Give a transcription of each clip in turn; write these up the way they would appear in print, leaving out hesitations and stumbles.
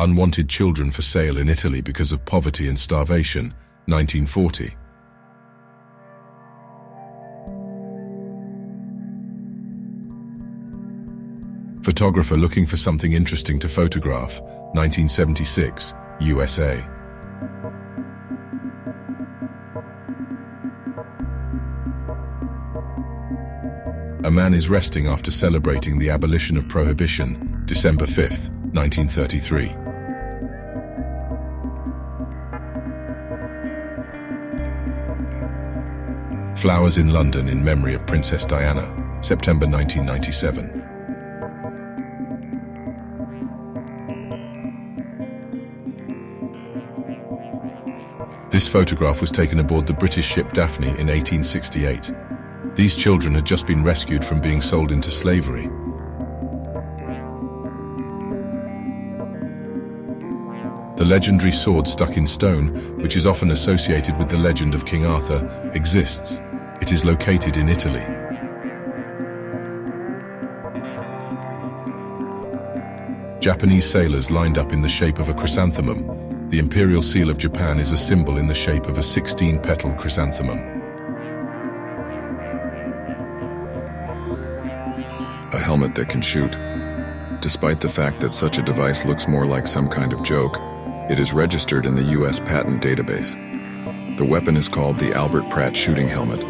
Unwanted children for sale in Italy because of poverty and starvation, 1940. Photographer looking for something interesting to photograph, 1976, USA. A man is resting after celebrating the abolition of prohibition, December 5, 1933. Flowers in London in memory of Princess Diana, September 1997. This photograph was taken aboard the British ship Daphne in 1868. These children had just been rescued from being sold into slavery. The legendary sword stuck in stone, which is often associated with the legend of King Arthur, exists. It is located in Italy. Japanese sailors lined up in the shape of a chrysanthemum. The imperial seal of Japan is a symbol in the shape of a 16-petal chrysanthemum. A helmet that can shoot. Despite the fact that such a device looks more like some kind of joke, it is registered in the U.S. patent database. The weapon is called the Albert Pratt shooting helmet,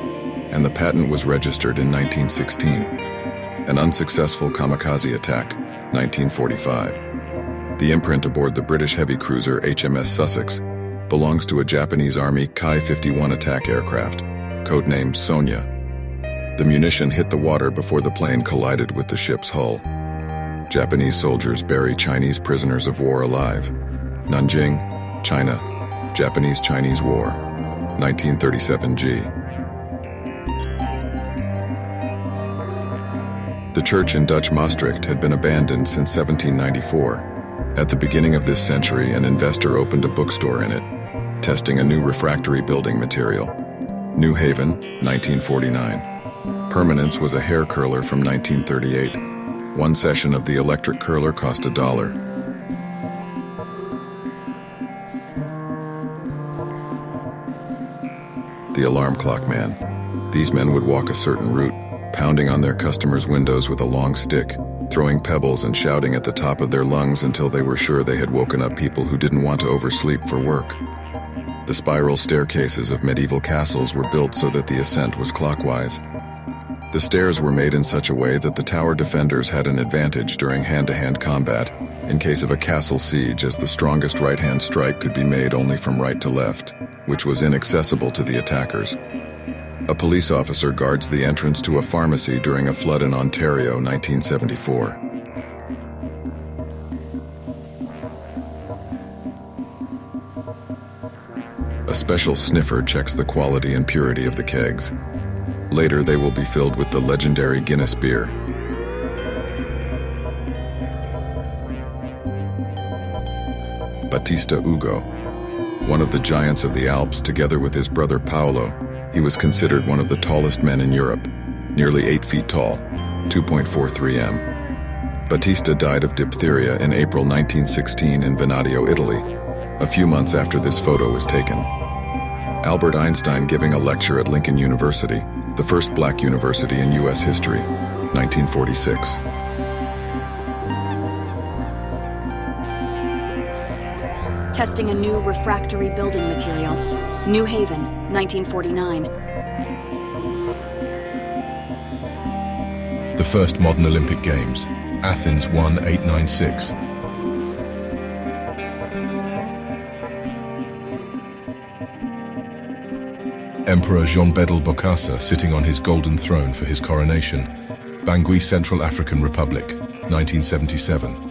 and the patent was registered in 1916. An unsuccessful kamikaze attack, 1945. The imprint aboard the British heavy cruiser HMS Sussex belongs to a Japanese Army Ki-51 attack aircraft, codenamed Sonia. The munition hit the water before the plane collided with the ship's hull. Japanese soldiers bury Chinese prisoners of war alive. Nanjing, China, Japanese-Chinese War, 1937 G. The church in Dutch Maastricht had been abandoned since 1794. At the beginning of this century, an investor opened a bookstore in it, testing a new refractory building material. New Haven, 1949. Permanence was a hair curler from 1938. One session of the electric curler cost $1. The alarm clock man. These men would walk a certain route, pounding on their customers' windows with a long stick, throwing pebbles and shouting at the top of their lungs until they were sure they had woken up people who didn't want to oversleep for work. The spiral staircases of medieval castles were built so that the ascent was clockwise. The stairs were made in such a way that the tower defenders had an advantage during hand-to-hand combat in case of a castle siege, as the strongest right-hand strike could be made only from right to left, which was inaccessible to the attackers. A police officer guards the entrance to a pharmacy during a flood in Ontario, 1974. A special sniffer checks the quality and purity of the kegs. Later, they will be filled with the legendary Guinness beer. Battista Ugo, one of the giants of the Alps, together with his brother Paolo, he was considered one of the tallest men in Europe, nearly 8 feet tall, 2.43 m. Battista died of diphtheria in April 1916 in Venadio, Italy, a few months after this photo was taken. Albert Einstein giving a lecture at Lincoln University, the first black university in U.S. history, 1946. Testing a new refractory building material. New Haven, 1949. The first modern Olympic Games, Athens 1896. Emperor Jean-Bedel Bokassa sitting on his golden throne for his coronation, Bangui, Central African Republic, 1977.